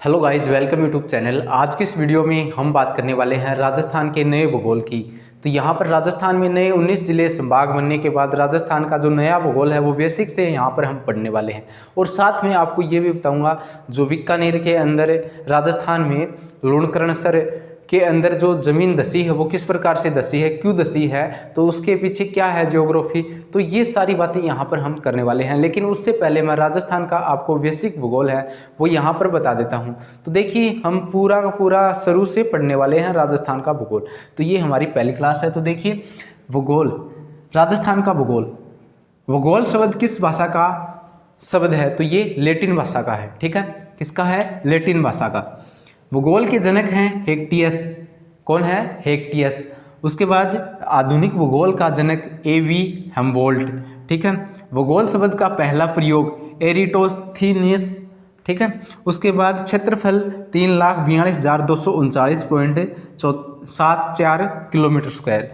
Hello guys, welcome YouTube channel. आज के इस वीडियो में हम बात करने वाले हैं राजस्थान के नए भूगोल की। तो यहाँ पर राजस्थान में नए 19 जिले संभाग बनने के बाद राजस्थान का जो नया भूगोल है वो बेसिक से यहाँ पर हम पढ़ने वाले हैं। और साथ में आपको ये भी बताऊँगा जो बीकानेर के अंदर राजस्थान में लूणकरणसर के अंदर जो ज़मीन धसी है वो किस प्रकार से धसी है, क्यों धसी है, तो उसके पीछे क्या है ज्योग्राफी, तो ये सारी बातें यहाँ पर हम करने वाले हैं। लेकिन उससे पहले मैं राजस्थान का आपको बेसिक भूगोल है वो यहाँ पर बता देता हूँ। तो देखिए, हम पूरा का पूरा शुरू से पढ़ने वाले हैं राजस्थान का भूगोल। तो ये हमारी पहली क्लास है। तो देखिए, भूगोल, राजस्थान का भूगोल। भूगोल शब्द किस भाषा का शब्द है? तो ये लैटिन भाषा का है। ठीक है, किसका है? लैटिन भाषा का। भूगोल के जनक हैं हेक्टियस। कौन है? हेक्टियस। उसके बाद आधुनिक भूगोल का जनक A.V. हमबोल्ट। ठीक है, भूगोल शब्द का पहला प्रयोग एरिटोस्थीनियस। ठीक है, उसके बाद क्षेत्रफल 3,42,239.74 किलोमीटर स्क्वायर।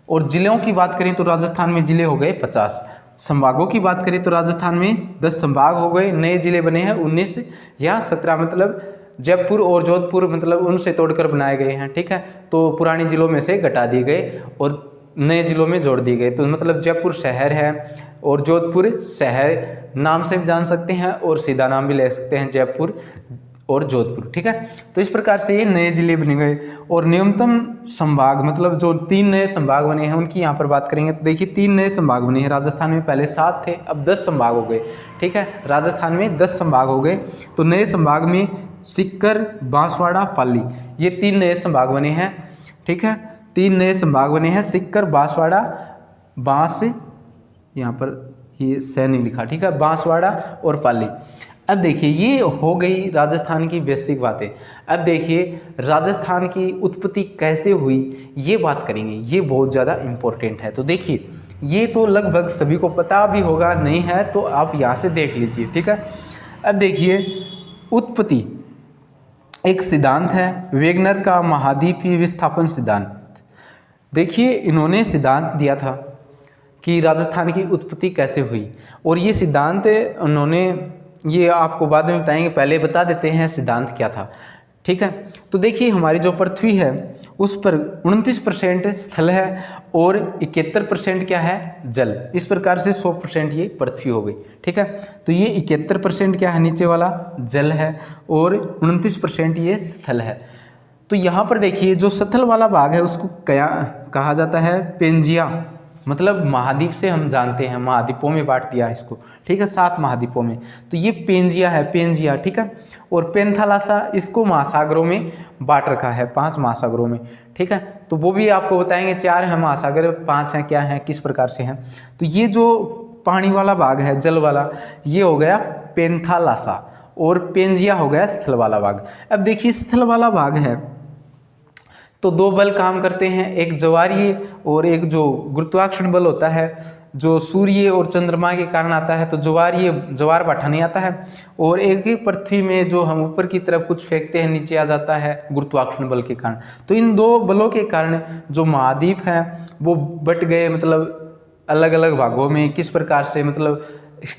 और जिलों की बात करें तो राजस्थान में जिले हो गए 50। संभागों की बात करें तो राजस्थान में 10 संभाग हो गए। नए जिले बने हैं 19 या 17, मतलब जयपुर और जोधपुर मतलब उनसे तोड़कर बनाए गए हैं। ठीक है, तो पुराने जिलों में से घटा दिए गए और नए जिलों में जोड़ दिए गए। तो मतलब जयपुर शहर है और जोधपुर शहर नाम से भी जान सकते हैं और सीधा नाम भी ले सकते हैं, जयपुर और जोधपुर। ठीक है, तो इस प्रकार से ये नए जिले बने गए। और न्यूनतम संभाग मतलब जो 3 नए संभाग बने हैं उनकी यहाँ पर बात करेंगे। तो देखिए, 3 नए संभाग बने हैं। राजस्थान में पहले 7 थे, अब 10 संभाग हो गए। ठीक है, राजस्थान में 10 संभाग हो गए। तो नए संभाग में सीकर, बांसवाड़ा, पाली, ये 3 नए संभाग बने हैं। ठीक है, 3 नए संभाग बने हैं, सीकर, बांसवाड़ा, बांस, यहाँ पर ये सै नहीं लिखा। ठीक है, बांसवाड़ा और पाली। अब देखिए, ये हो गई राजस्थान की बेसिक बातें। अब देखिए, राजस्थान की उत्पत्ति कैसे हुई ये बात करेंगे। ये बहुत ज़्यादा इम्पोर्टेंट है। तो देखिए, ये तो लगभग सभी को पता भी होगा, नहीं है तो आप यहाँ से देख लीजिए। ठीक है, अब देखिए, उत्पत्ति एक सिद्धांत है, वेगनर का महाद्वीपीय विस्थापन सिद्धांत। देखिए, इन्होंने सिद्धांत दिया था कि राजस्थान की उत्पत्ति कैसे हुई, और ये सिद्धांत उन्होंने, ये आपको बाद में बताएंगे, पहले बता देते हैं सिद्धांत क्या था। ठीक है, तो देखिए, हमारी जो पृथ्वी है उस पर 29% स्थल है और 71% क्या है? जल। इस प्रकार से 100% ये पृथ्वी हो गई। ठीक है, तो ये 71% क्या है? नीचे वाला जल है और 29% ये स्थल है। तो यहाँ पर देखिए, जो स्थल वाला भाग है उसको क्या कहा जाता है? पेंजिया। मतलब महाद्वीप से हम जानते हैं, महाद्वीपों में बांट दिया इसको। ठीक है, 7 महाद्वीपों में। तो ये पेंजिया है, पेंजिया। ठीक है, और पेंथालासा, इसको महासागरों में बांट रखा है, 5 महासागरों में। ठीक है, तो वो भी आपको बताएंगे। 4 हैं महासागर, 5 हैं, क्या हैं, किस प्रकार से हैं। तो ये जो पानी वाला भाग है, जल वाला, ये हो गया पेंथालासा, और पेंजिया हो गया स्थल वाला भाग। अब देखिए, स्थल वाला भाग है तो 2 बल काम करते हैं, एक ज्वारीय और एक जो गुरुत्वाकर्षण बल होता है जो सूर्य और चंद्रमा के कारण आता है। तो ज्वारीय, ज्वार भाटा नहीं आता है, और एक ही पृथ्वी में जो हम ऊपर की तरफ कुछ फेंकते हैं नीचे आ जाता है गुरुत्वाकर्षण बल के कारण। तो इन 2 बलों के कारण जो महाद्वीप हैं वो बट गए, मतलब अलग अलग भागों में किस प्रकार से मतलब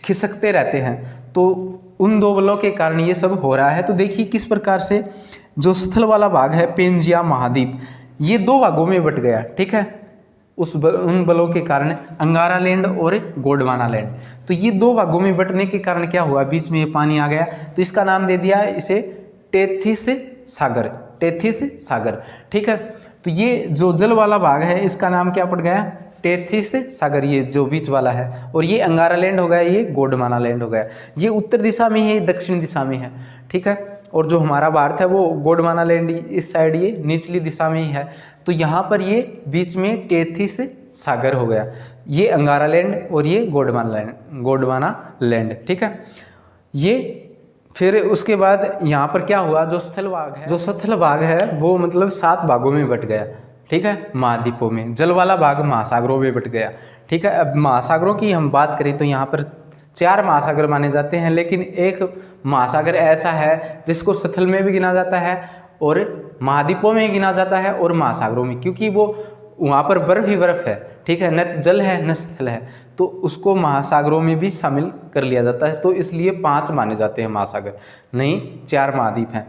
खिसकते रहते हैं। तो उन 2 बलों के कारण ये सब हो रहा है। तो देखिए, किस प्रकार से जो स्थल वाला भाग है पेंजिया महाद्वीप, ये 2 भागों में बट गया। ठीक है, उन बलों के कारण, अंगारा लैंड और गोंडवाना लैंड। तो ये 2 भागों में बटने के कारण क्या हुआ? बीच में ये पानी आ गया, तो इसका नाम दे दिया इसे टेथिस सागर। टेथिस सागर। ठीक है, तो ये जो जल वाला भाग है इसका नाम क्या पड़ गया? टेथिस सागर, ये जो बीच वाला है। और ये अंगारा लैंड हो गया, ये गोंडवाना लैंड हो गया। ये उत्तर दिशा में है, दक्षिण दिशा में है। ठीक है, और जो हमारा भारत है वो गोंडवाना लैंड इस साइड, ये निचली दिशा में ही है। तो यहाँ पर ये बीच में टेथिस सागर हो गया, ये अंगारा लैंड और ये गोंडवाना लैंड। ठीक है, ये फिर उसके बाद यहाँ पर क्या हुआ? जो स्थल भाग है वो मतलब 7 भागों में बट गया। ठीक है, महाद्वीपों में। जल वाला भाग महासागरों में बट गया। ठीक है, अब महासागरों की हम बात करें तो यहाँ पर 4 महासागर माने जाते हैं, लेकिन एक महासागर ऐसा है जिसको स्थल में भी गिना जाता है और महाद्वीपों में गिना जाता है और महासागरों में, क्योंकि वो वहाँ पर बर्फ ही बर्फ है। ठीक है, न तो जल है न स्थल है, तो उसको महासागरों में भी शामिल कर लिया जाता है। तो इसलिए 5 माने जाते हैं महासागर, नहीं 4 महाद्वीप हैं।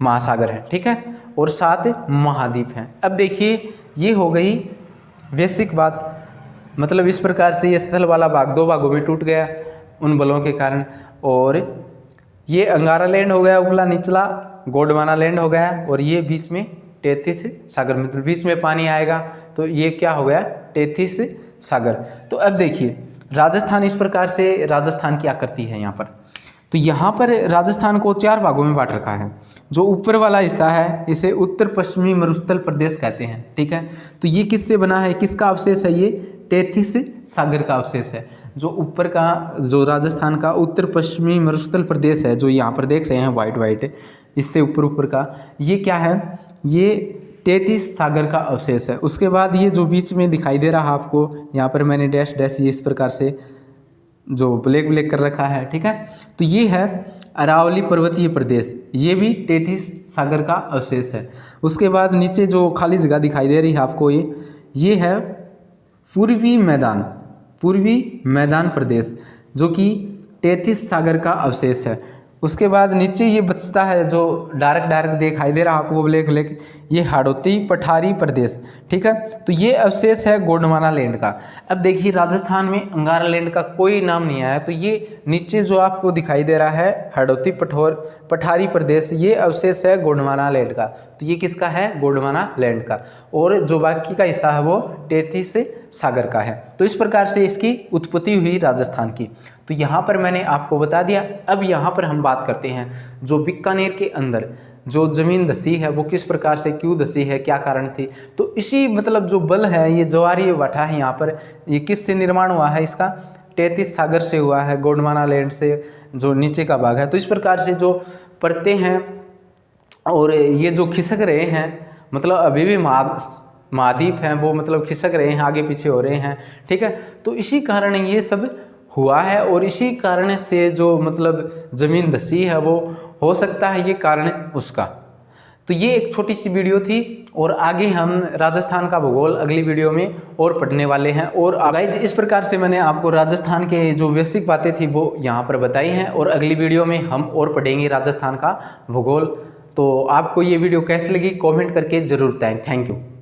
महासागर है, ठीक है, और 7 महाद्वीप हैं। अब देखिए ये हो गई वैश्विक बात, मतलब इस प्रकार से ये स्थल वाला भाग 2 भागों में टूट गया उन बलों के कारण, और ये अंगारा लैंड हो गया ऊपला निचला, गोंडवाना लैंड हो गया, और ये बीच में टेथिस सागर, मतलब बीच में पानी आएगा तो ये क्या हो गया, टेथिस सागर। तो अब देखिए राजस्थान इस प्रकार से, राजस्थान क्या करती है यहाँ पर, तो यहाँ पर राजस्थान को 4 भागों में बांट रखा है। जो ऊपर वाला हिस्सा है इसे उत्तर पश्चिमी मरुस्थल प्रदेश कहते हैं, ठीक है। तो ये किससे बना है, किसका अवशेष है, ये टेथिस सागर का अवशेष है। जो ऊपर का, जो राजस्थान का उत्तर पश्चिमी मरुस्थल प्रदेश है, जो यहाँ पर देख रहे हैं वाइट वाइट, इससे ऊपर ऊपर का, ये क्या है, ये टेथिस सागर का अवशेष है। उसके बाद ये जो बीच में दिखाई दे रहा आपको, यहाँ पर मैंने डैश डैश ये इस प्रकार से जो ब्लैक ब्लैक कर रखा है, ठीक है, तो ये है अरावली पर्वतीय प्रदेश, ये भी टेथिस सागर का अवशेष है। उसके बाद नीचे जो खाली जगह दिखाई दे रही है आपको, ये है पूर्वी मैदान प्रदेश, जो कि टेथिस सागर का अवशेष है। उसके बाद नीचे ये बचता है जो डार्क दिखाई दे रहा है आपको ब्लैक ब्लैक, ये हाड़ौती पठारी प्रदेश, ठीक है, तो ये अवशेष है गोंडवाना लैंड का। अब देखिए राजस्थान में अंगारा लैंड का कोई नाम नहीं आया, तो ये नीचे जो आपको दिखाई दे रहा है हाड़ौती पठारी प्रदेश, ये अवशेष है गोंडवाना लैंड का। तो ये किसका है, गोंडवाना लैंड का, और जो बाकी का हिस्सा है वो टेथिस सागर का है। तो इस प्रकार से इसकी उत्पत्ति हुई राजस्थान की। तो यहाँ पर मैंने आपको बता दिया। अब यहाँ पर हम बात करते हैं जो बीकानेर के अंदर जो ज़मीन धसी है वो किस प्रकार से क्यों धसी है, क्या कारण थी। तो इसी मतलब जो बल है, ये ज्वारीय भाटा है यहाँ पर, ये किससे निर्माण हुआ है, इसका टेथिस सागर से हुआ है, गोंडवाना लैंड से जो नीचे का भाग है। तो इस प्रकार से जो परतें हैं और ये जो खिसक रहे हैं, मतलब अभी भी महाद्वीप हैं वो मतलब खिसक रहे हैं, आगे पीछे हो रहे हैं, ठीक है। तो इसी कारण ये सब हुआ है, और इसी कारण से जो मतलब ज़मीन धसी है वो हो सकता है ये कारण उसका। तो ये एक छोटी सी वीडियो थी, और आगे हम राजस्थान का भूगोल अगली वीडियो में और पढ़ने वाले हैं। और गाइस इस प्रकार से मैंने आपको राजस्थान के जो बेसिक बातें थी वो यहाँ पर बताई हैं, और अगली वीडियो में हम और पढ़ेंगे राजस्थान का भूगोल। तो आपको ये वीडियो कैसी लगी कमेंट करके ज़रूर बताएं। Thank you.